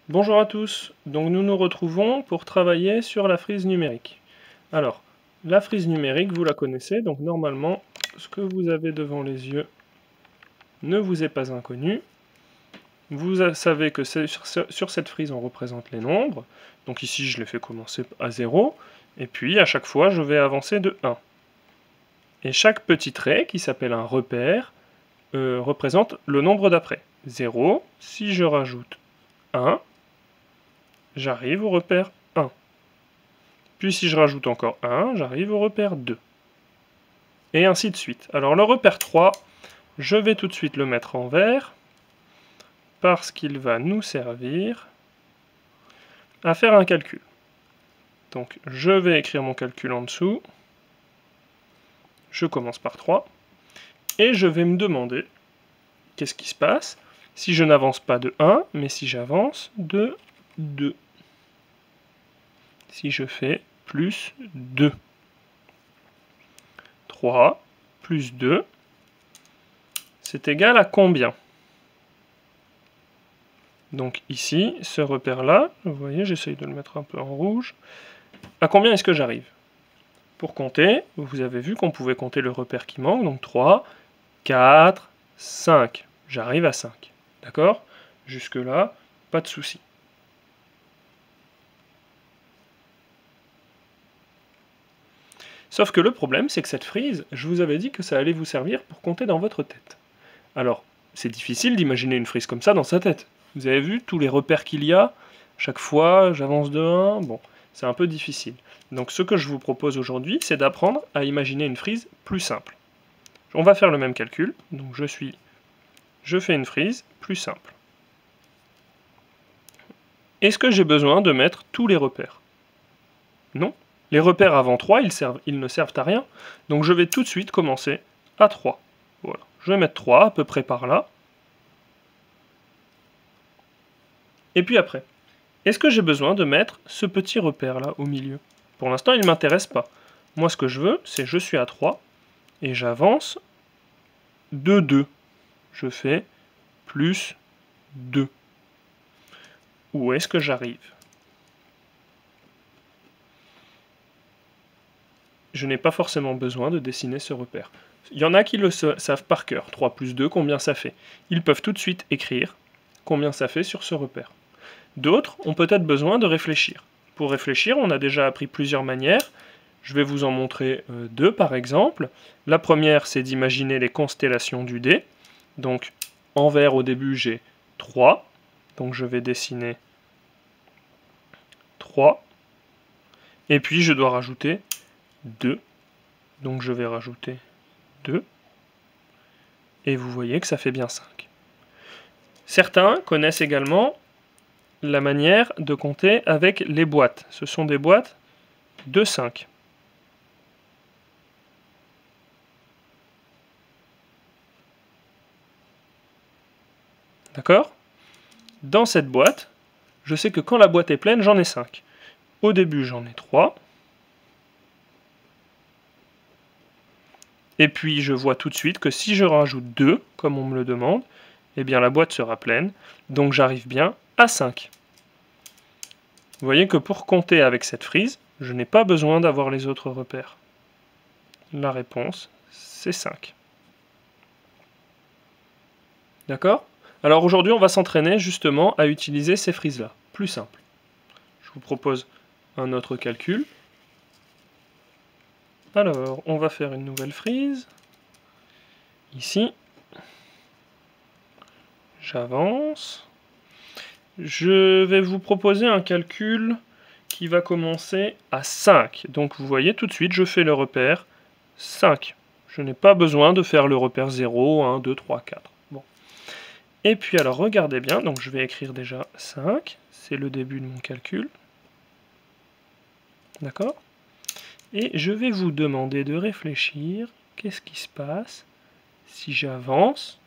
Bonjour à tous, donc nous nous retrouvons pour travailler sur la frise numérique. Alors, la frise numérique, vous la connaissez, donc normalement, ce que vous avez devant les yeux ne vous est pas inconnu. Vous savez que sur cette frise, on représente les nombres. Donc ici, je les fais commencer à 0, et puis à chaque fois, je vais avancer de 1. Et chaque petit trait, qui s'appelle un repère, représente le nombre d'après. 0, si je rajoute 1, j'arrive au repère 1. Puis si je rajoute encore 1, j'arrive au repère 2. Et ainsi de suite. Alors le repère 3, je vais tout de suite le mettre en vert, parce qu'il va nous servir à faire un calcul. Donc je vais écrire mon calcul en dessous. Je commence par 3. Et je vais me demander, qu'est-ce qui se passe si je n'avance pas de 1, mais si j'avance de 2. Si je fais plus 2. 3 plus 2, c'est égal à combien? Donc ici, ce repère-là, vous voyez, j'essaye de le mettre un peu en rouge. À combien est-ce que j'arrive? Pour compter, vous avez vu qu'on pouvait compter le repère qui manque, donc 3, 4, 5. J'arrive à 5. D'accord? Jusque-là, pas de souci. Sauf que le problème, c'est que cette frise, je vous avais dit que ça allait vous servir pour compter dans votre tête. Alors, c'est difficile d'imaginer une frise comme ça dans sa tête. Vous avez vu tous les repères qu'il y a? Chaque fois, j'avance de 1. Bon, c'est un peu difficile. Donc ce que je vous propose aujourd'hui, c'est d'apprendre à imaginer une frise plus simple. On va faire le même calcul. Donc je fais une frise plus simple. Est-ce que j'ai besoin de mettre tous les repères? Non. Les repères avant 3, ils ne servent à rien. Donc je vais tout de suite commencer à 3. Voilà. Je vais mettre 3 à peu près par là. Et puis après, est-ce que j'ai besoin de mettre ce petit repère là au milieu? Pour l'instant, il ne m'intéresse pas. Moi, ce que je veux, c'est je suis à 3 et j'avance de 2. Je fais plus 2. Où est-ce que j'arrive? Je n'ai pas forcément besoin de dessiner ce repère. Il y en a qui le savent par cœur. 3 plus 2, combien ça fait? Ils peuvent tout de suite écrire combien ça fait sur ce repère. D'autres ont peut-être besoin de réfléchir. Pour réfléchir, on a déjà appris plusieurs manières. Je vais vous en montrer deux par exemple. La première, c'est d'imaginer les constellations du dé. Donc en vert au début, j'ai 3. Donc je vais dessiner 3. Et puis je dois rajouter 2. Donc je vais rajouter 2. Et vous voyez que ça fait bien 5. Certains connaissent également la manière de compter avec les boîtes. Ce sont des boîtes de 5. D'accord? Dans cette boîte, je sais que quand la boîte est pleine, j'en ai 5. Au début, j'en ai 3. Et puis, je vois tout de suite que si je rajoute 2, comme on me le demande, eh bien la boîte sera pleine. Donc j'arrive bien à 5. Vous voyez que pour compter avec cette frise, je n'ai pas besoin d'avoir les autres repères. La réponse, c'est 5. D'accord? Alors aujourd'hui, on va s'entraîner justement à utiliser ces frises-là. Plus simple. Je vous propose un autre calcul. Alors, on va faire une nouvelle frise. Ici. J'avance. Je vais vous proposer un calcul qui va commencer à 5. Donc vous voyez tout de suite, je fais le repère 5. Je n'ai pas besoin de faire le repère 0, 1, 2, 3, 4. Bon. Et puis alors regardez bien, donc je vais écrire déjà 5. C'est le début de mon calcul. D'accord? Et je vais vous demander de réfléchir. Qu'est-ce qui se passe si j'avance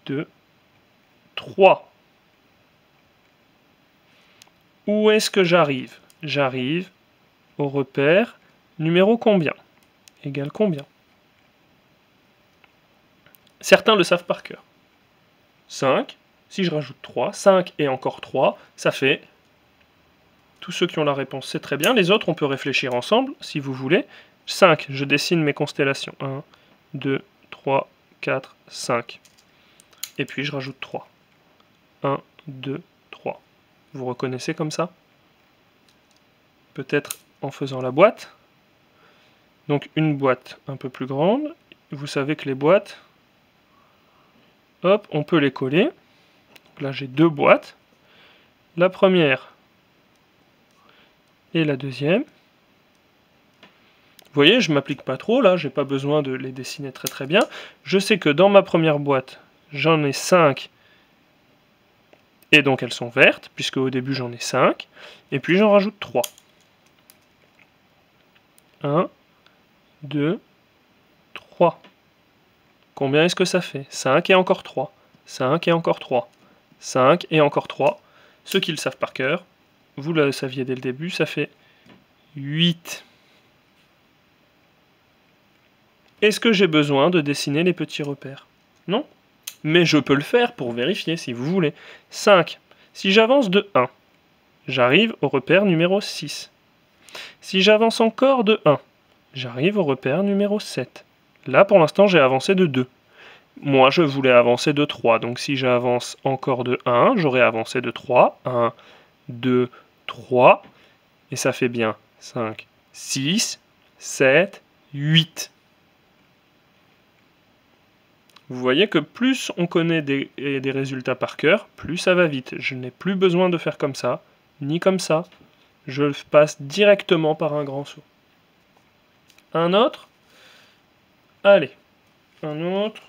de 3? Où est-ce que j'arrive? J'arrive au repère numéro combien? Égale combien? Certains le savent par cœur. 5, Si je rajoute 3, 5 et encore 3, ça fait... Tous ceux qui ont la réponse, c'est très bien. Les autres, on peut réfléchir ensemble, si vous voulez. 5, je dessine mes constellations. 1, 2, 3, 4, 5. Et puis je rajoute 3. 1, 2, 3. Vous reconnaissez comme ça? Peut-être en faisant la boîte. Donc une boîte un peu plus grande. Vous savez que les boîtes, hop, on peut les coller. Donc là j'ai deux boîtes. La première et la deuxième. Vous voyez, je ne m'applique pas trop, là, j'ai pas besoin de les dessiner très bien. Je sais que dans ma première boîte, j'en ai 5, et donc elles sont vertes, puisque au début j'en ai 5, et puis j'en rajoute 3. 1, 2, 3. Combien est-ce que ça fait? 5 et encore 3. 5 et encore 3. 5 et encore 3. Ceux qui le savent par cœur, vous le saviez dès le début, ça fait 8. Est-ce que j'ai besoin de dessiner les petits repères? Non. Mais je peux le faire pour vérifier si vous voulez. 5. Si j'avance de 1, j'arrive au repère numéro 6. Si j'avance encore de 1, j'arrive au repère numéro 7. Là, pour l'instant, j'ai avancé de 2. Moi, je voulais avancer de 3. Donc si j'avance encore de 1, j'aurais avancé de 3. 1, 2, 3. Et ça fait bien 5, 6, 7, 8. Vous voyez que plus on connaît des résultats par cœur, plus ça va vite. Je n'ai plus besoin de faire comme ça, ni comme ça. Je passe directement par un grand saut. Un autre? Allez, un autre.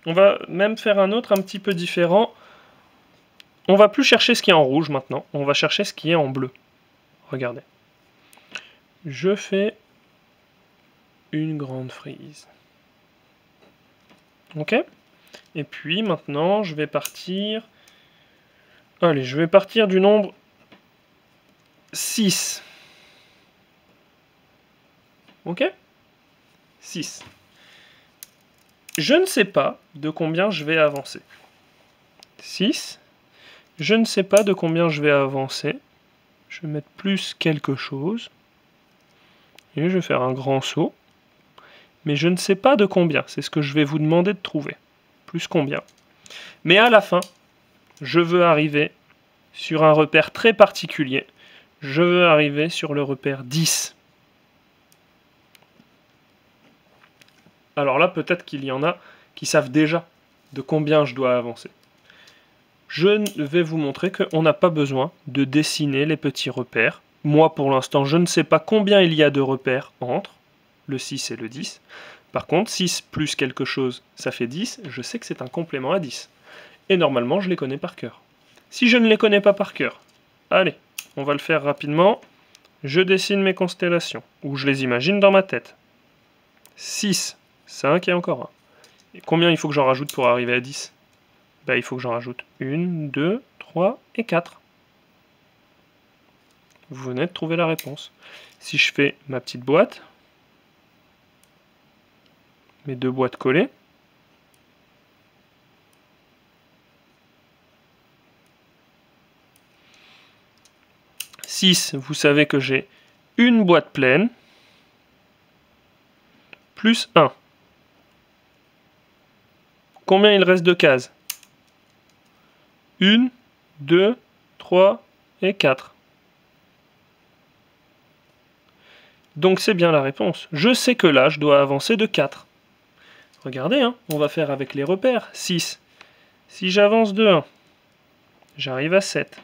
On va même faire un autre un petit peu différent. On va plus chercher ce qui est en rouge maintenant, on va chercher ce qui est en bleu. Regardez. Je fais une grande frise. Ok? Et puis maintenant, je vais partir... Allez, je vais partir du nombre 6. Ok? 6. Je ne sais pas de combien je vais avancer. 6. Je ne sais pas de combien je vais avancer. Je vais mettre plus quelque chose. Et je vais faire un grand saut. Mais je ne sais pas de combien. C'est ce que je vais vous demander de trouver. Plus combien. Mais à la fin, je veux arriver sur un repère très particulier. Je veux arriver sur le repère 10. Alors là, peut-être qu'il y en a qui savent déjà de combien je dois avancer. Je vais vous montrer qu'on n'a pas besoin de dessiner les petits repères. Moi, pour l'instant, je ne sais pas combien il y a de repères entre le 6 et le 10. Par contre, 6 plus quelque chose, ça fait 10. Je sais que c'est un complément à 10. Et normalement, je les connais par cœur. Si je ne les connais pas par cœur, allez, on va le faire rapidement. Je dessine mes constellations, ou je les imagine dans ma tête. 6, 5 et encore 1. Et combien il faut que j'en rajoute pour arriver à 10? Ben, il faut que j'en rajoute 1, 2, 3 et 4. Vous venez de trouver la réponse. Si je fais ma petite boîte, mes deux boîtes collées, vous savez que j'ai une boîte pleine, plus 1. Combien il reste de cases? 1, 2, 3 et 4. Donc c'est bien la réponse. Je sais que là, je dois avancer de 4. Regardez, hein, on va faire avec les repères. 6. Si j'avance de 1, j'arrive à 7.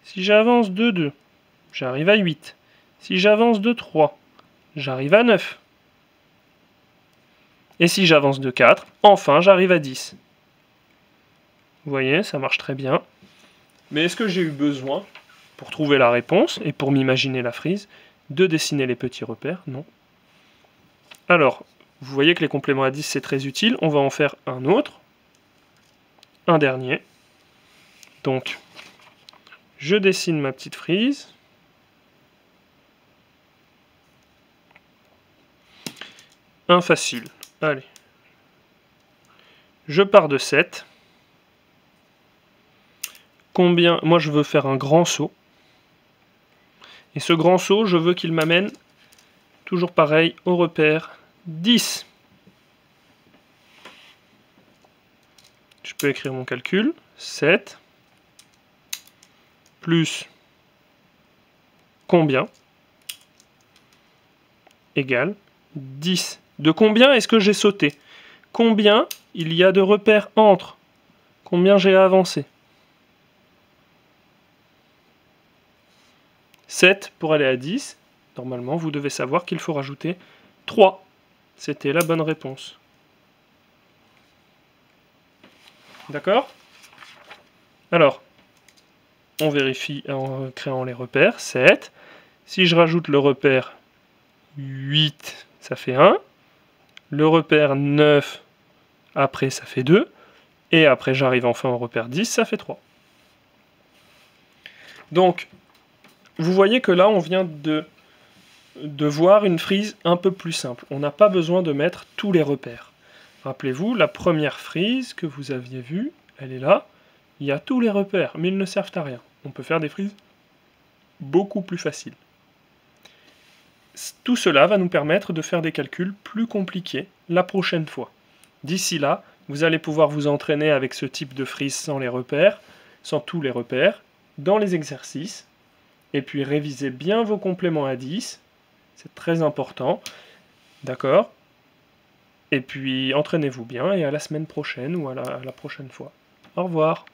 Si j'avance de 2, j'arrive à 8. Si j'avance de 3, j'arrive à 9. Et si j'avance de 4, enfin j'arrive à 10. Vous voyez, ça marche très bien. Mais est-ce que j'ai eu besoin, pour trouver la réponse et pour m'imaginer la frise, de dessiner les petits repères? Non. Alors, vous voyez que les compléments à 10, c'est très utile. On va en faire un autre. Un dernier. Donc, je dessine ma petite frise. Un facile. Allez. Je pars de 7. combien... Moi, je veux faire un grand saut. Et ce grand saut, je veux qu'il m'amène, toujours pareil, au repère 10. Je peux écrire mon calcul. 7 plus combien égale 10. De combien est-ce que j'ai sauté? Combien il y a de repères entre? Combien j'ai avancé? 7 pour aller à 10. Normalement, vous devez savoir qu'il faut rajouter 3. C'était la bonne réponse. D'accord? Alors, on vérifie en créant les repères. 7. Si je rajoute le repère 8, ça fait 1. Le repère 9, après, ça fait 2. Et après, j'arrive enfin au repère 10, ça fait 3. Donc, vous voyez que là, on vient de voir une frise un peu plus simple. On n'a pas besoin de mettre tous les repères. Rappelez-vous, la première frise que vous aviez vue, elle est là. Il y a tous les repères, mais ils ne servent à rien. On peut faire des frises beaucoup plus faciles. Tout cela va nous permettre de faire des calculs plus compliqués la prochaine fois. D'ici là, vous allez pouvoir vous entraîner avec ce type de frise sans les repères, sans tous les repères, dans les exercices, et puis révisez bien vos compléments à 10, c'est très important, d'accord? Et puis entraînez-vous bien, et à la semaine prochaine ou à la prochaine fois. Au revoir.